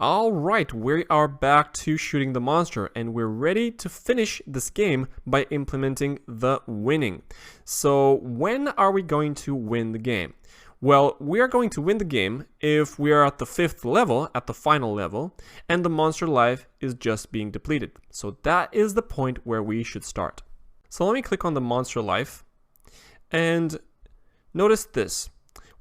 Alright, we are back to shooting the monster and we're ready to finish this game by implementing the winning. So when are we going to win the game? Well, we are going to win the game if we are at the 5th level, at the final level, and the monster life is just being depleted. So that is the point where we should start. So let me click on the monster life and notice this.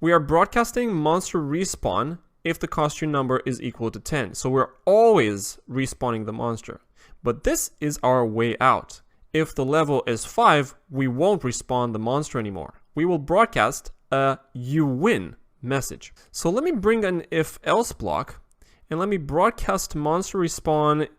We are broadcasting monster respawn if the costume number is equal to 10. So we're always respawning the monster. But this is our way out. If the level is 5, we won't respawn the monster anymore. We will broadcast a "you win" message. So let me bring an if-else block and let me broadcast monster respawn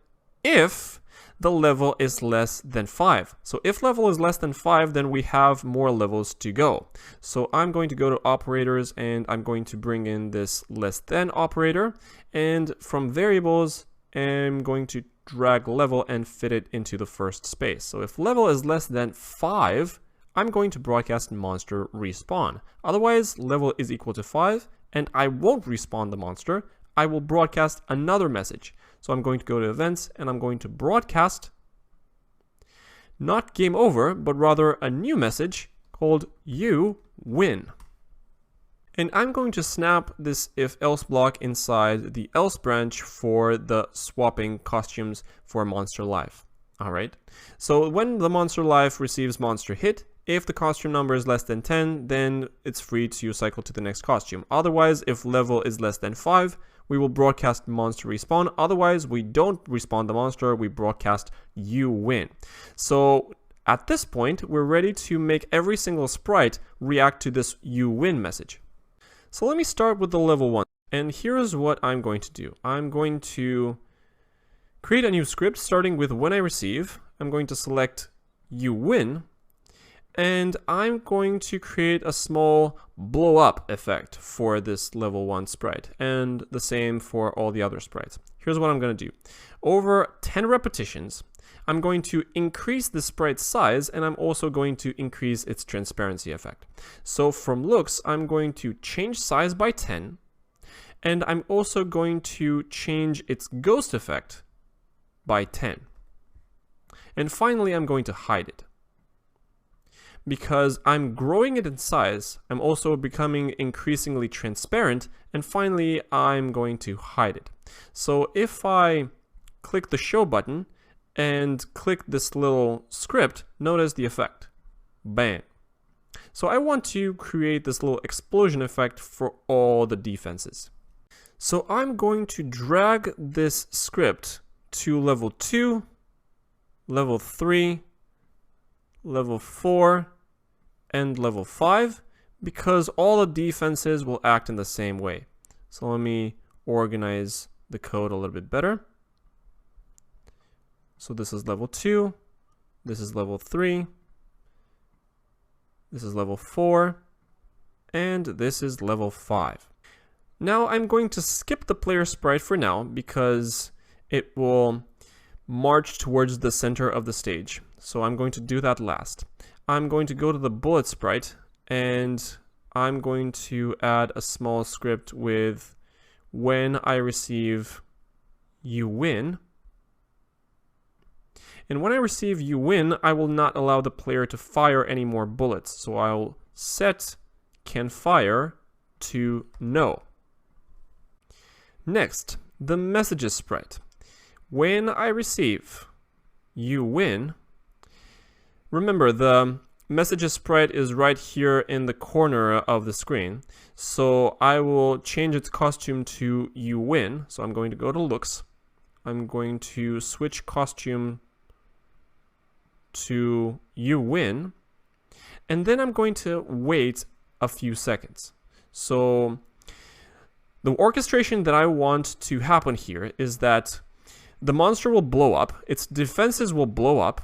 if the level is less than 5. So if level is less than 5, then we have more levels to go. So I'm going to go to operators and I'm going to bring in this less than operator, and from variables I'm going to drag level and fit it into the first space. So if level is less than 5, I'm going to broadcast monster respawn. Otherwise, level is equal to 5 and I won't respawn the monster. I will broadcast another message. So I'm going to go to events and I'm going to broadcast not game over, but rather a new message called "you win." And I'm going to snap this if-else block inside the else branch for the swapping costumes for monster life. Alright, so when the monster life receives monster hit, if the costume number is less than 10, then it's free to cycle to the next costume. Otherwise, if level is less than 5, we will broadcast monster respawn. Otherwise, we don't respawn the monster, we broadcast "you win." So at this point, we're ready to make every single sprite react to this "you win" message. So let me start with the level 1. And here's what I'm going to do. I'm going to create a new script starting with when I receive. I'm going to select "you win." And I'm going to create a small blow up effect for this level 1 sprite, and the same for all the other sprites. Here's what I'm going to do. Over 10 repetitions, I'm going to increase the sprite's size, and I'm also going to increase its transparency effect. So from looks, I'm going to change size by 10, and I'm also going to change its ghost effect by 10. And finally, I'm going to hide it. Because I'm growing it in size, I'm also becoming increasingly transparent, and finally I'm going to hide it. So if I click the show button and click this little script, notice the effect. Bam. So I want to create this little explosion effect for all the defenses. So I'm going to drag this script to level 2, level 3, level 4, and level 5, because all the defenses will act in the same way. So let me organize the code a little bit better. So this is level 2, this is level 3, this is level 4, and this is level 5. Now I'm going to skip the player sprite for now because it will march towards the center of the stage. So I'm going to do that last. I'm going to go to the bullet sprite and I'm going to add a small script with when I receive "you win." And when I receive "you win," I will not allow the player to fire any more bullets. So I'll set "can fire" to no. Next, the messages sprite. When I receive "you win," remember, the messages sprite is right here in the corner of the screen. So I will change its costume to "you win." So I'm going to go to looks. I'm going to switch costume to "you win." And then I'm going to wait a few seconds. So the orchestration that I want to happen here is that the monster will blow up, its defenses will blow up,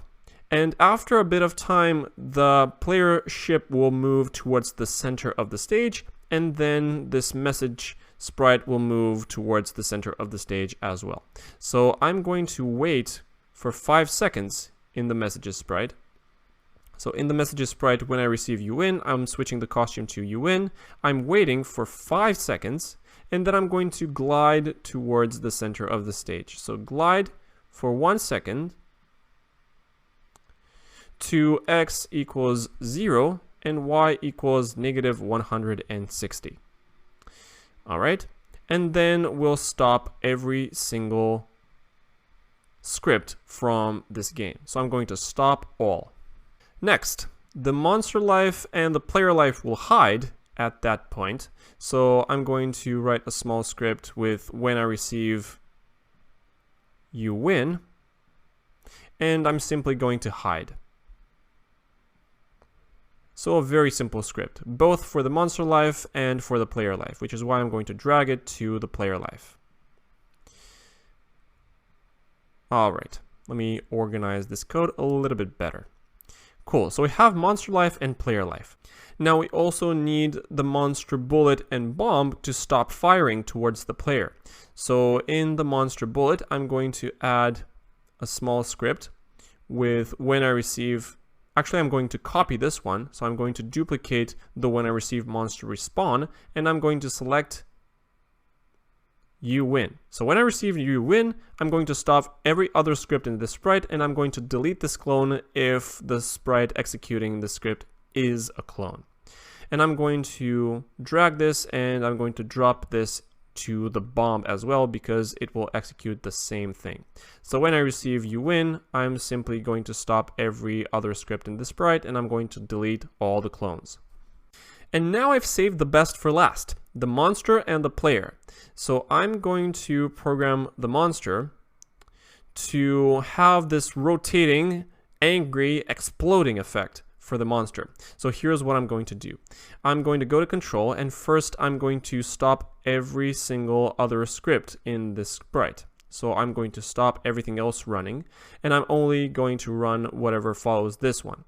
and after a bit of time, the player ship will move towards the center of the stage, and then this message sprite will move towards the center of the stage as well. So I'm going to wait for 5 seconds in the messages sprite. So in the messages sprite, when I receive "you win," I'm switching the costume to "you win." I'm waiting for 5 seconds, and then I'm going to glide towards the center of the stage. So glide for 1 second to x equals 0 and y equals negative 160. All right, and then we'll stop every single script from this game. So I'm going to stop all. Next, the monster life and the player life will hide at that point. So I'm going to write a small script with when I receive you win, and I'm simply going to hide. So a very simple script, both for the monster life and for the player life, which is why I'm going to drag it to the player life. All right, let me organize this code a little bit better. Cool, so we have monster life and player life. Now we also need the monster bullet and bomb to stop firing towards the player. So in the monster bullet, I'm going to add a small script with when I receive. Actually, I'm going to copy this one. So I'm going to duplicate the when I receive monster respawn, and I'm going to select you win. So when I receive you win, I'm going to stop every other script in this sprite, and I'm going to delete this clone if the sprite executing the script is a clone. And I'm going to drag this, and I'm going to drop this to the bomb as well, because it will execute the same thing. So when I receive you win, I'm simply going to stop every other script in the sprite, and I'm going to delete all the clones. And now I've saved the best for last, the monster and the player. So I'm going to program the monster to have this rotating, angry, exploding effect for the monster. So here's what I'm going to do. I'm going to go to control, and first I'm going to stop every single other script in this sprite. So I'm going to stop everything else running, and I'm only going to run whatever follows this one.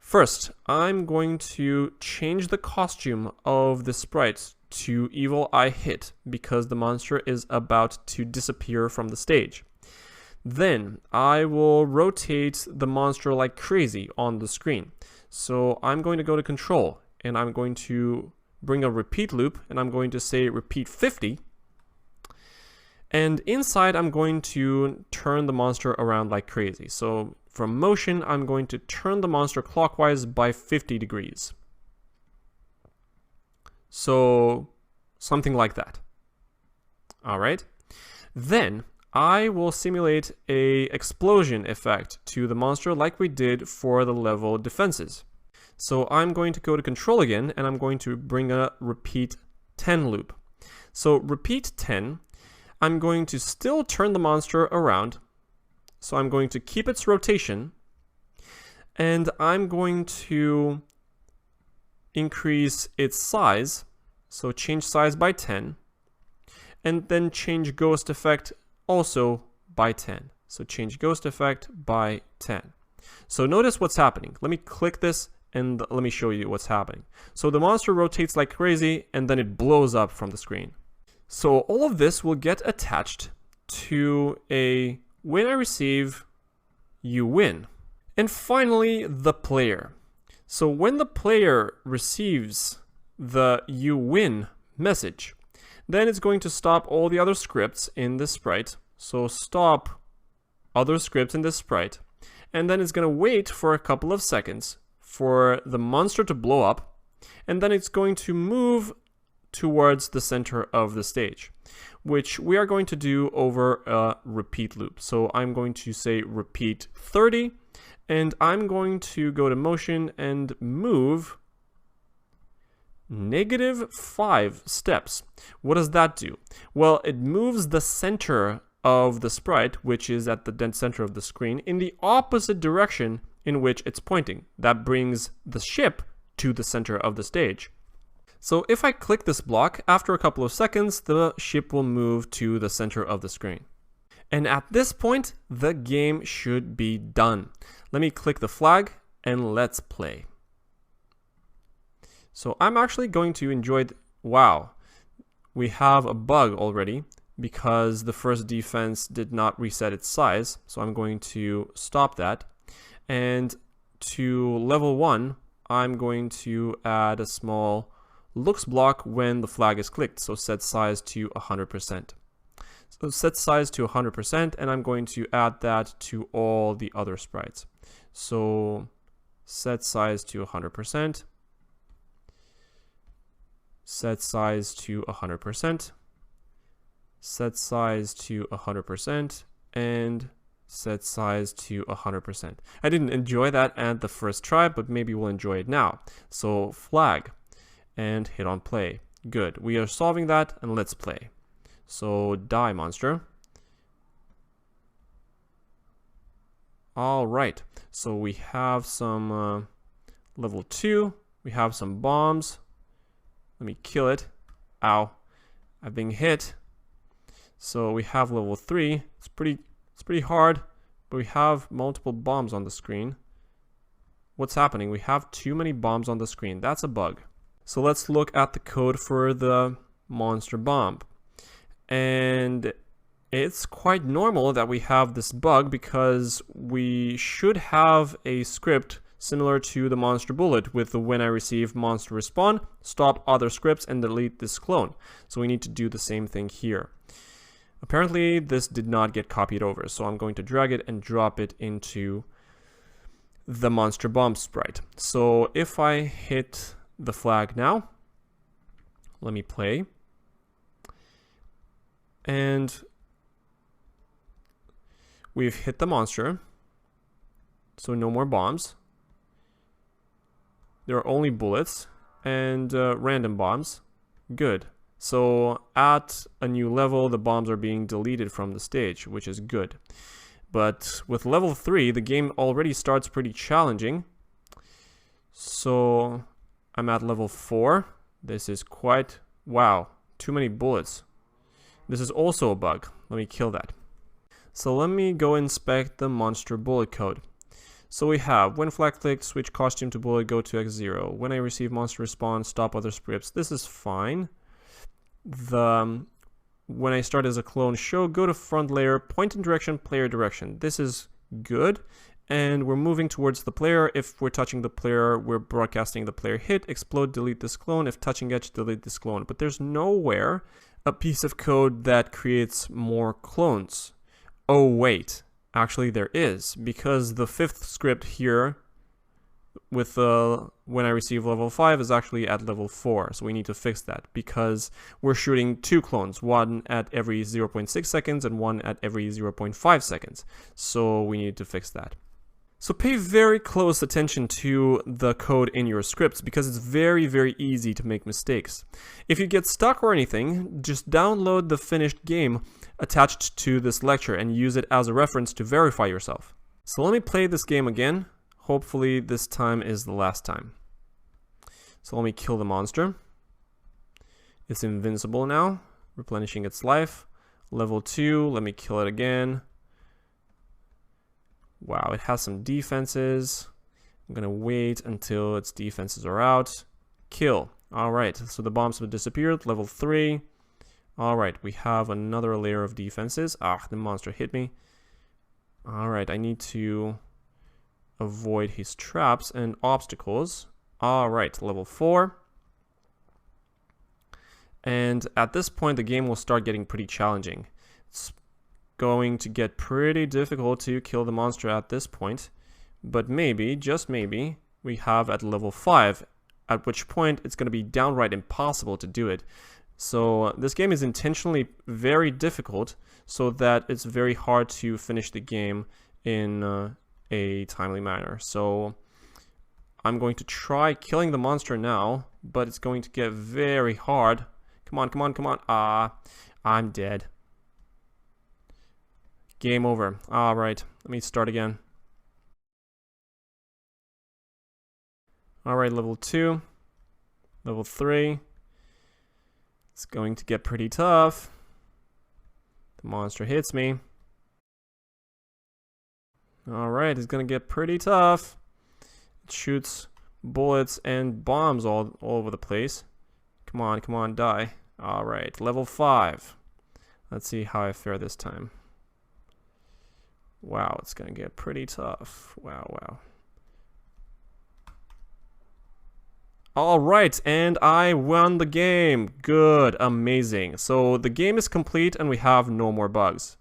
First, I'm going to change the costume of the sprite to Evil Eye Hit, because the monster is about to disappear from the stage. Then I will rotate the monster like crazy on the screen. So I'm going to go to control, and I'm going to bring a repeat loop, and I'm going to say repeat 50. And inside I'm going to turn the monster around like crazy. So from motion, I'm going to turn the monster clockwise by 50 degrees. So something like that. All right. Then I will simulate a explosion effect to the monster like we did for the level defenses. So I'm going to go to control again, and I'm going to bring a repeat 10 loop. So repeat 10, I'm going to still turn the monster around. So I'm going to keep its rotation, and I'm going to increase its size. So change size by 10, and then change ghost effect also by 10. So change ghost effect by 10. So notice what's happening. Let me click this and let me show you what's happening. So the monster rotates like crazy, and then it blows up from the screen. So all of this will get attached to a when I receive you win. And finally, the player. So when the player receives the you win message, then it's going to stop all the other scripts in this sprite. So stop other scripts in this sprite, and then it's going to wait for a couple of seconds for the monster to blow up, and then it's going to move towards the center of the stage, which we are going to do over a repeat loop. So I'm going to say repeat 30, and I'm going to go to motion and move -5 steps. What does that do? Well, it moves the center of the sprite, which is at the dead center of the screen, in the opposite direction in which it's pointing. That brings the ship to the center of the stage. So if I click this block, after a couple of seconds, the ship will move to the center of the screen. And at this point, the game should be done. Let me click the flag and let's play. So I'm actually going to enjoy wow, we have a bug already because the first defense did not reset its size. So I'm going to stop that. And to level 1, I'm going to add a small looks block when the flag is clicked. So set size to 100%. So set size to 100%, and I'm going to add that to all the other sprites. So set size to 100%. Set size to 100%. Set size to 100%. And set size to 100%. I didn't enjoy that at the first try, but maybe we'll enjoy it now. So flag and hit on play. Good. We are solving that, and let's play. So die, monster. All right. So we have some level 2. We have some bombs. Let me kill it. Ow. I've been hit. So we have level 3. It's pretty hard, but we have multiple bombs on the screen. What's happening? We have too many bombs on the screen. That's a bug. So let's look at the code for the monster bomb. And it's quite normal that we have this bug because we should have a script similar to the monster bullet with the when I receive monster respawn, stop other scripts and delete this clone. So we need to do the same thing here. Apparently this did not get copied over, so I'm going to drag it and drop it into the monster bomb sprite. So if I hit the flag now, let me play. And we've hit the monster, so no more bombs. There are only bullets and random bombs. Good. So at a new level, the bombs are being deleted from the stage, which is good. But with level 3, the game already starts pretty challenging. So I'm at level 4. This is quite... wow, too many bullets. This is also a bug. Let me kill that. So let me go inspect the monster bullet code. So we have when flag clicked, switch costume to bullet, go to X0. When I receive monster respawn, stop other scripts. This is fine. When I start as a clone show, go to front layer, point in direction, player direction. This is good. And we're moving towards the player. If we're touching the player, we're broadcasting the player hit, explode, delete this clone. If touching edge, delete this clone. But there's nowhere a piece of code that creates more clones. Oh wait, actually there is, because the 5th script here with when I receive level 5 is actually at level 4, so we need to fix that because we're shooting 2 clones, one at every 0.6 seconds and one at every 0.5 seconds, so we need to fix that. So pay very close attention to the code in your scripts because it's very, very easy to make mistakes. If you get stuck or anything, just download the finished game attached to this lecture and use it as a reference to verify yourself. So let me play this game again. Hopefully this time is the last time. So let me kill the monster. It's invincible now, replenishing its life. Level 2, let me kill it again. Wow, it has some defenses. I'm gonna wait until its defenses are out. Kill. Alright, so the bombs have disappeared. Level 3. Alright, we have another layer of defenses. Ah, the monster hit me. Alright, I need to avoid his traps and obstacles. Alright, level 4. And at this point, the game will start getting pretty challenging. It's going to get pretty difficult to kill the monster at this point, but maybe, just maybe, we have at level 5, at which point it's going to be downright impossible to do it. So this game is intentionally very difficult so that it's very hard to finish the game in a timely manner. So I'm going to try killing the monster now, but it's going to get very hard. Come on, come on, come on. Ah, I'm dead. Game over. Alright, let me start again. Alright, level 2. Level 3. It's going to get pretty tough. The monster hits me. Alright, it's gonna get pretty tough. It shoots bullets and bombs all over the place. Come on, die. Alright, level 5. Let's see how I fare this time. Wow, it's gonna get pretty tough. Wow, wow. Alright, and I won the game. Good, amazing. So the game is complete and we have no more bugs.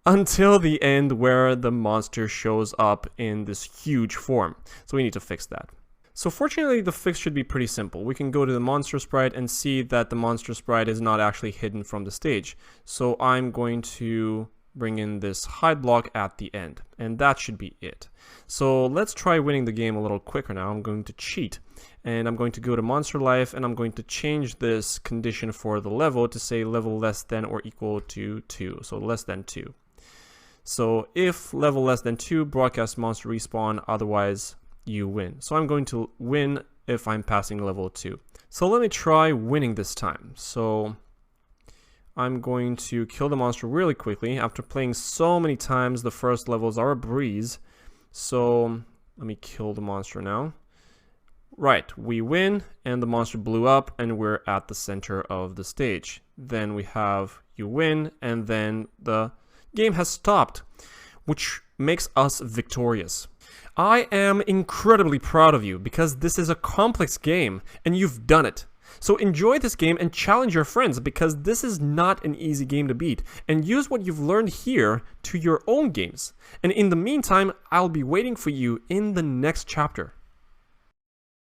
Until the end where the monster shows up in this huge form. So we need to fix that. So fortunately the fix should be pretty simple. We can go to the monster sprite and see that the monster sprite is not actually hidden from the stage. So I'm going to bring in this hide block at the end, and that should be it. So let's try winning the game a little quicker now. I'm going to cheat, and I'm going to go to monster life, and I'm going to change this condition for the level to say level less than or equal to 2, so less than 2. So if level less than 2, broadcast monster respawn, otherwise you win. So I'm going to win if I'm passing level 2. So let me try winning this time. So I'm going to kill the monster really quickly. After playing so many times, the first levels are a breeze. So let me kill the monster now. Right, we win, and the monster blew up, and we're at the center of the stage. Then we have you win, and then the game has stopped, which makes us victorious. I am incredibly proud of you because this is a complex game, and you've done it. So enjoy this game and challenge your friends because this is not an easy game to beat, and use what you've learned here to your own games. And in the meantime, I'll be waiting for you in the next chapter.